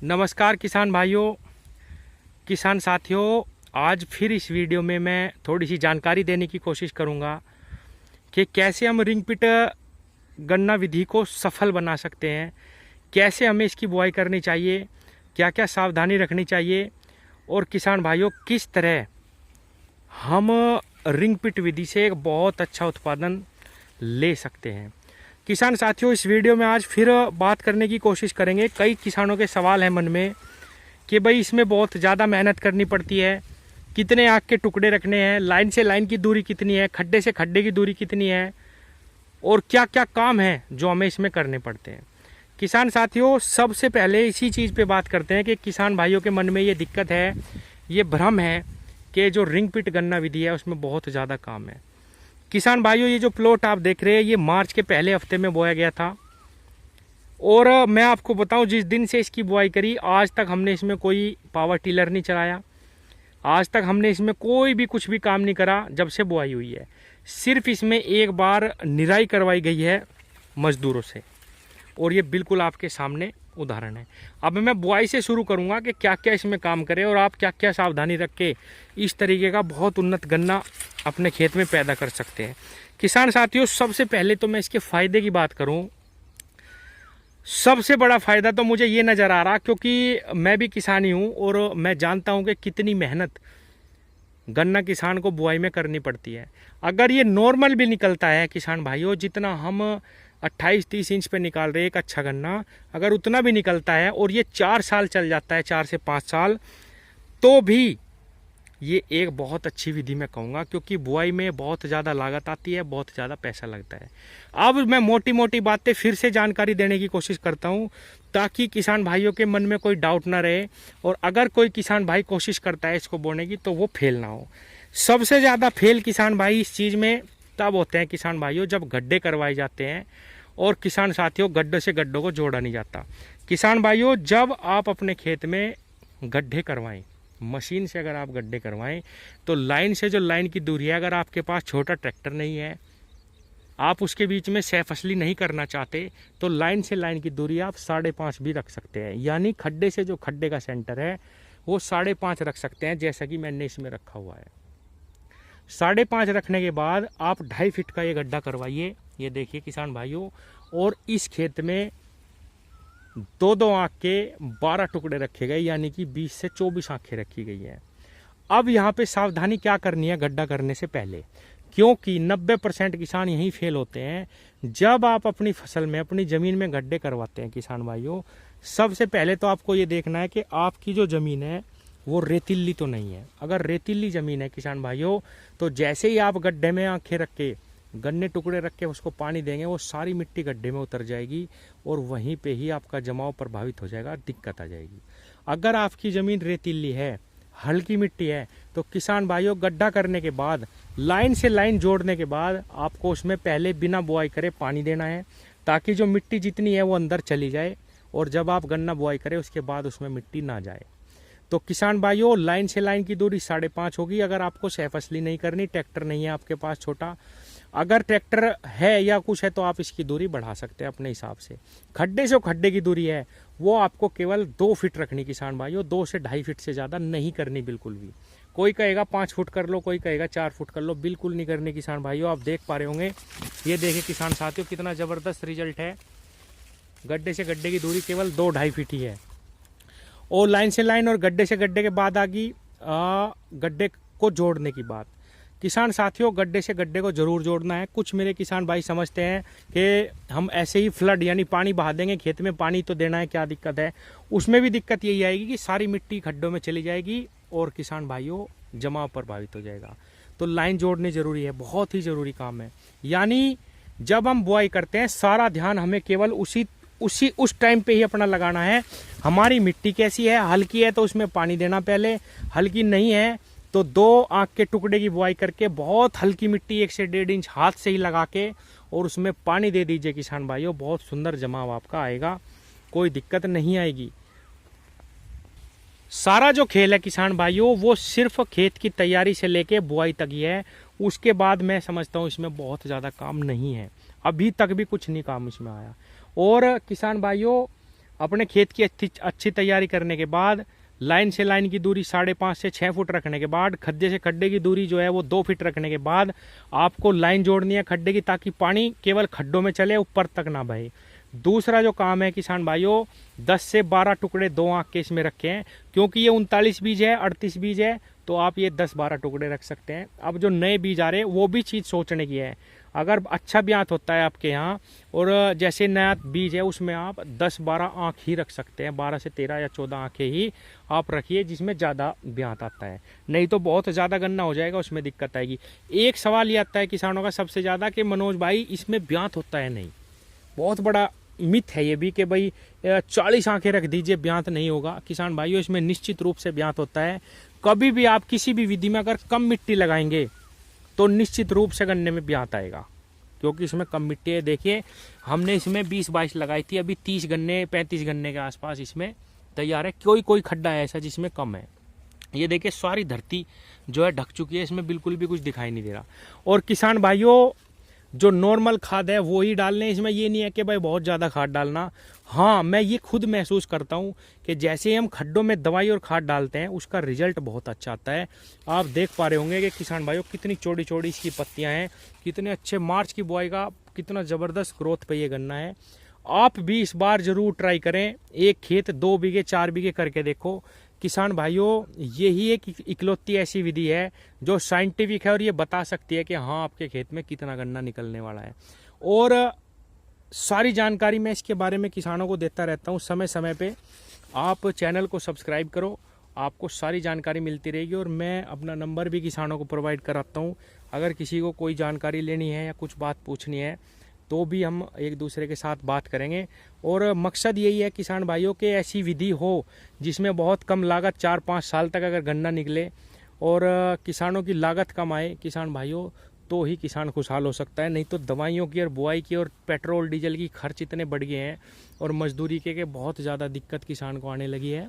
नमस्कार किसान भाइयों, किसान साथियों। आज फिर इस वीडियो में मैं थोड़ी सी जानकारी देने की कोशिश करूंगा कि कैसे हम रिंग पिट गन्ना विधि को सफल बना सकते हैं, कैसे हमें इसकी बुआई करनी चाहिए, क्या क्या सावधानी रखनी चाहिए और किसान भाइयों किस तरह हम रिंग पिट विधि से एक बहुत अच्छा उत्पादन ले सकते हैं। किसान साथियों, इस वीडियो में आज फिर बात करने की कोशिश करेंगे। कई किसानों के सवाल हैं मन में कि भाई इसमें बहुत ज़्यादा मेहनत करनी पड़ती है, कितने आग के टुकड़े रखने हैं, लाइन से लाइन की दूरी कितनी है, खड्डे से खड्डे की दूरी कितनी है और क्या क्या काम है जो हमें इसमें करने पड़ते हैं। किसान साथियों, सबसे पहले इसी चीज़ पे बात करते हैं कि किसान भाइयों के मन में ये दिक्कत है, ये भ्रम है कि जो रिंग पिट गन्ना विधि है उसमें बहुत ज़्यादा काम है। किसान भाइयों, ये जो प्लॉट आप देख रहे हैं ये मार्च के पहले हफ्ते में बोया गया था और मैं आपको बताऊं, जिस दिन से इसकी बुआई करी आज तक हमने इसमें कोई पावर टिलर नहीं चलाया, आज तक हमने इसमें कोई भी कुछ भी काम नहीं करा। जब से बुआई हुई है सिर्फ इसमें एक बार निराई करवाई गई है मजदूरों से और ये बिल्कुल आपके सामने उदाहरण है। अब मैं बुआई से शुरू करूंगा कि क्या क्या इसमें काम करें और आप क्या क्या सावधानी रख के इस तरीके का बहुत उन्नत गन्ना अपने खेत में पैदा कर सकते हैं। किसान साथियों, सबसे पहले तो मैं इसके फायदे की बात करूं, सबसे बड़ा फायदा तो मुझे ये नज़र आ रहा, क्योंकि मैं भी किसान ही हूँ और मैं जानता हूँ कि कितनी मेहनत गन्ना किसान को बुआई में करनी पड़ती है। अगर ये नॉर्मल भी निकलता है किसान भाइयों, जितना हम 28-30 इंच पे निकाल रहे एक अच्छा गन्ना, अगर उतना भी निकलता है और ये 4 साल चल जाता है, 4 से 5 साल, तो भी ये एक बहुत अच्छी विधि मैं कहूँगा, क्योंकि बुआई में बहुत ज़्यादा लागत आती है, बहुत ज़्यादा पैसा लगता है। अब मैं मोटी मोटी बातें फिर से जानकारी देने की कोशिश करता हूँ ताकि किसान भाइयों के मन में कोई डाउट ना रहे और अगर कोई किसान भाई कोशिश करता है इसको बोने की तो वो फेल ना हो। सबसे ज़्यादा फेल किसान भाई इस चीज़ में तब होते हैं किसान भाइयों, जब गड्ढे करवाए जाते हैं और किसान साथियों गड्ढों से गड्ढों को जोड़ा नहीं जाता। किसान भाइयों, जब आप अपने खेत में गड्ढे करवाएं, मशीन से अगर आप गड्ढे करवाएं तो लाइन से जो लाइन की दूरी है, अगर आपके पास छोटा ट्रैक्टर नहीं है, आप उसके बीच में सह फसली नहीं करना चाहते, तो लाइन से लाइन की दूरी आप 5.5 भी रख सकते हैं। यानी खड्डे से जो खड्डे का सेंटर है वो 5.5 रख सकते हैं, जैसा कि मैंने इसमें रखा हुआ है। 5.5 रखने के बाद आप 2.5 फीट का ये गड्ढा करवाइए। ये देखिए किसान भाइयों, और इस खेत में 2-2 आँख के 12 टुकड़े रखे गए, यानी कि 20 से 24 आँखें रखी गई हैं। अब यहाँ पे सावधानी क्या करनी है गड्ढा करने से पहले, क्योंकि 90% किसान यही फेल होते हैं। जब आप अपनी फसल में, अपनी ज़मीन में गड्ढे करवाते हैं किसान भाइयों, सबसे पहले तो आपको ये देखना है कि आपकी जो ज़मीन है वो रेतीली तो नहीं है। अगर रेतीली ज़मीन है किसान भाइयों, तो जैसे ही आप गड्ढे में आँखें रख के, गन्ने टुकड़े रख के उसको पानी देंगे, वो सारी मिट्टी गड्ढे में उतर जाएगी और वहीं पे ही आपका जमाव प्रभावित हो जाएगा, दिक्कत आ जाएगी। अगर आपकी ज़मीन रेतीली है, हल्की मिट्टी है, तो किसान भाइयों गड्ढा करने के बाद, लाइन से लाइन जोड़ने के बाद आपको उसमें पहले बिना बुआई करे पानी देना है, ताकि जो मिट्टी जितनी है वो अंदर चली जाए और जब आप गन्ना बुआई करें उसके बाद उसमें मिट्टी ना जाए। तो किसान भाइयों, लाइन से लाइन की दूरी 5.5 होगी। अगर आपको सह फसली नहीं करनी, ट्रैक्टर नहीं है आपके पास छोटा, अगर ट्रैक्टर है या कुछ है तो आप इसकी दूरी बढ़ा सकते हैं अपने हिसाब से। खड्डे से खड्डे की दूरी है वो आपको केवल 2 फीट रखनी किसान भाइयों, 2 से 2.5 फीट से ज़्यादा नहीं करनी बिल्कुल भी। कोई कहेगा 5 फुट कर लो, कोई कहेगा 4 फुट कर लो, बिल्कुल नहीं करनी किसान भाइयों। आप देख पा रहे होंगे, ये देखिए किसान साथियों कितना ज़बरदस्त रिजल्ट है। गड्ढे से गड्ढे की दूरी केवल 2-2.5 फीट ही है। और लाइन से लाइन और गड्ढे से गड्ढे के बाद आ गई गड्ढे को जोड़ने की बात। किसान साथियों, गड्ढे से गड्ढे को जरूर जोड़ना है। कुछ मेरे किसान भाई समझते हैं कि हम ऐसे ही फ्लड यानी पानी बहा देंगे, खेत में पानी तो देना है, क्या दिक्कत है। उसमें भी दिक्कत यही आएगी कि सारी मिट्टी खड्डों में चली जाएगी और किसान भाइयों जमाव प्रभावित हो जाएगा। तो लाइन जोड़नी जरूरी है, बहुत ही जरूरी काम है। यानी जब हम बुआई करते हैं सारा ध्यान हमें केवल उस टाइम पे ही अपना लगाना है। हमारी मिट्टी कैसी है, हल्की है तो उसमें पानी देना पहले, हल्की नहीं है तो 2 आँख के टुकड़े की बुआई करके बहुत हल्की मिट्टी 1 से 1.5 इंच हाथ से ही लगा के और उसमें पानी दे दीजिए किसान भाइयों। बहुत सुंदर जमाव आपका आएगा, कोई दिक्कत नहीं आएगी। सारा जो खेल है किसान भाइयों वो सिर्फ खेत की तैयारी से लेके बुआई तक ही है। उसके बाद मैं समझता हूँ इसमें बहुत ज़्यादा काम नहीं है, अभी तक भी कुछ नहीं काम इसमें आया। और किसान भाइयों, अपने खेत की अच्छी तैयारी करने के बाद लाइन से लाइन की दूरी 5.5 से 6 फुट रखने के बाद खड्डे से खड्डे की दूरी जो है वो 2 फीट रखने के बाद आपको लाइन जोड़नी है खड्डे की, ताकि पानी केवल खड्डों में चले, ऊपर तक ना बहे। दूसरा जो काम है किसान भाइयों, 10 से 12 टुकड़े 2 आंख के इसमें रखे हैं, क्योंकि ये 39 बीज है, 38 बीज है, तो आप ये 10-12 टुकड़े रख सकते हैं। अब जो नए बीज आ रहे हैं वो भी चीज़ सोचने की है। अगर अच्छा ब्यात होता है आपके यहाँ और जैसे नया बीज है उसमें आप 10-12 आँख ही रख सकते हैं, 12 से 13 या 14 आँखें ही आप रखिए जिसमें ज़्यादा ब्यात आता है, नहीं तो बहुत ज़्यादा गन्ना हो जाएगा, उसमें दिक्कत आएगी। एक सवाल ये आता है किसानों का सबसे ज़्यादा कि मनोज भाई इसमें ब्यात होता है नहीं, बहुत बड़ा मिथ है ये भी कि भाई 40 आंखें रख दीजिए ब्यात नहीं होगा। किसान भाइयों इसमें निश्चित रूप से ब्यात होता है। कभी भी आप किसी भी विधि में अगर कम मिट्टी लगाएंगे तो निश्चित रूप से गन्ने में ब्यात आएगा, क्योंकि इसमें कम मिट्टी है। देखिए हमने इसमें 20-22 लगाई थी, अभी 30 गन्ने 35 गन्ने के आसपास इसमें तैयार है। कोई खड्डा है ऐसा जिसमें कम है। ये देखिए सारी धरती जो है ढक चुकी है, इसमें बिल्कुल भी कुछ दिखाई नहीं दे रहा। और किसान भाइयों जो नॉर्मल खाद है वो ही डालने, इसमें ये नहीं है कि भाई बहुत ज़्यादा खाद डालना। हाँ, मैं ये खुद महसूस करता हूँ कि जैसे ही हम खड्डों में दवाई और खाद डालते हैं उसका रिजल्ट बहुत अच्छा आता है। आप देख पा रहे होंगे कि किसान भाइयों कितनी चौड़ी चौड़ी इसकी पत्तियाँ हैं, कितने अच्छे मार्च की बुआई का कितना ज़बरदस्त ग्रोथ पे ये गन्ना है। आप भी इस बार ज़रूर ट्राई करें, एक खेत 2 बीघे 4 बीघे करके देखो। किसान भाइयों यही एक इकलौती ऐसी विधि है जो साइंटिफिक है और ये बता सकती है कि हाँ आपके खेत में कितना गन्ना निकलने वाला है। और सारी जानकारी मैं इसके बारे में किसानों को देता रहता हूँ समय समय पे। आप चैनल को सब्सक्राइब करो, आपको सारी जानकारी मिलती रहेगी। और मैं अपना नंबर भी किसानों को प्रोवाइड कराता हूँ, अगर किसी को कोई जानकारी लेनी है या कुछ बात पूछनी है तो भी हम एक दूसरे के साथ बात करेंगे। और मकसद यही है किसान भाइयों के ऐसी विधि हो जिसमें बहुत कम लागत 4-5 साल तक अगर गन्ना निकले और किसानों की लागत कम आए किसान भाइयों, तो ही किसान खुशहाल हो सकता है। नहीं तो दवाइयों की और बुआई की और पेट्रोल डीजल की खर्च इतने बढ़ गए हैं और मजदूरी के बहुत ज़्यादा दिक्कत किसान को आने लगी है।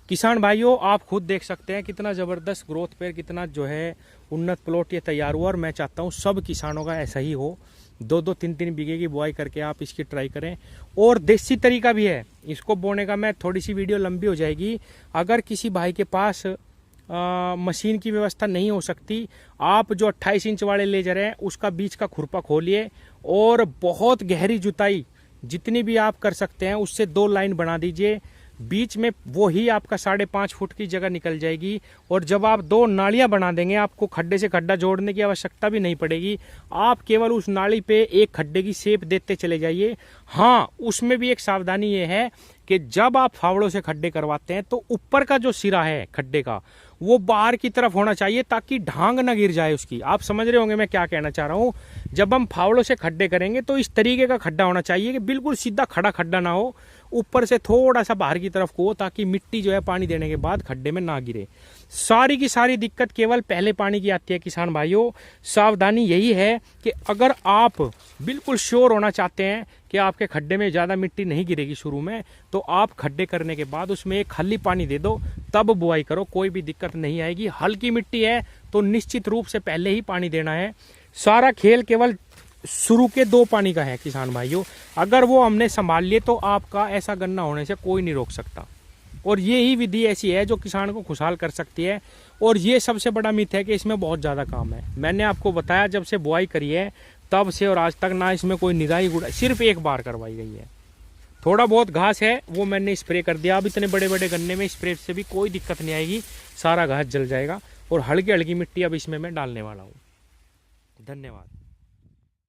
किसान भाइयों आप खुद देख सकते हैं कितना ज़बरदस्त ग्रोथ पे कितना जो है उन्नत प्लॉट ये तैयार हुआ। और मैं चाहता हूँ सब किसानों का ऐसा ही हो, 2-2, 3-3 बीघे की बुआई करके आप इसकी ट्राई करें। और देसी तरीका भी है इसको बोने का, मैं थोड़ी सी वीडियो लंबी हो जाएगी। अगर किसी भाई के पास मशीन की व्यवस्था नहीं हो सकती, आप जो 28 इंच वाले लेजर हैं उसका बीच का खुरपा खोलिए और बहुत गहरी जुताई जितनी भी आप कर सकते हैं उससे 2 लाइन बना दीजिए बीच में, वो ही आपका 5.5 फुट की जगह निकल जाएगी। और जब आप 2 नालियां बना देंगे आपको खड्डे से खड्डा जोड़ने की आवश्यकता भी नहीं पड़ेगी, आप केवल उस नाली पे एक खड्डे की शेप देते चले जाइए। हाँ, उसमें भी एक सावधानी ये है कि जब आप फावड़ों से खड्डे करवाते हैं तो ऊपर का जो सिरा है खड्डे का वो बाहर की तरफ होना चाहिए ताकि ढांग ना गिर जाए उसकी। आप समझ रहे होंगे मैं क्या कहना चाह रहा हूँ। जब हम फावड़ों से खड्डे करेंगे तो इस तरीके का खड्डा होना चाहिए कि बिल्कुल सीधा खड़ा खड्डा ना हो, ऊपर से थोड़ा सा बाहर की तरफ को, ताकि मिट्टी जो है पानी देने के बाद खड्डे में ना गिरे। सारी की सारी दिक्कत केवल पहले पानी की आती है किसान भाइयों। सावधानी यही है कि अगर आप बिल्कुल श्योर होना चाहते हैं कि आपके खड्डे में ज़्यादा मिट्टी नहीं गिरेगी शुरू में, तो आप खड्डे करने के बाद उसमें एक खाली पानी दे दो, तब बुआई करो, कोई भी दिक्कत नहीं आएगी। हल्की मिट्टी है तो निश्चित रूप से पहले ही पानी देना है। सारा खेल केवल शुरू के 2 पानी का है किसान भाइयों, अगर वो हमने संभाल लिए तो आपका ऐसा गन्ना होने से कोई नहीं रोक सकता। और ये ही विधि ऐसी है जो किसान को खुशहाल कर सकती है। और ये सबसे बड़ा मिथ है कि इसमें बहुत ज़्यादा काम है। मैंने आपको बताया जब से बुआई करी है तब से और आज तक ना इसमें कोई निराई गुड़ाई, सिर्फ एक बार करवाई गई है। थोड़ा बहुत घास है वो मैंने स्प्रे कर दिया। अब इतने बड़े बड़े गन्ने में स्प्रे से भी कोई दिक्कत नहीं आएगी, सारा घास जल जाएगा। और हल्की हल्की मिट्टी अब इसमें मैं डालने वाला हूँ। धन्यवाद।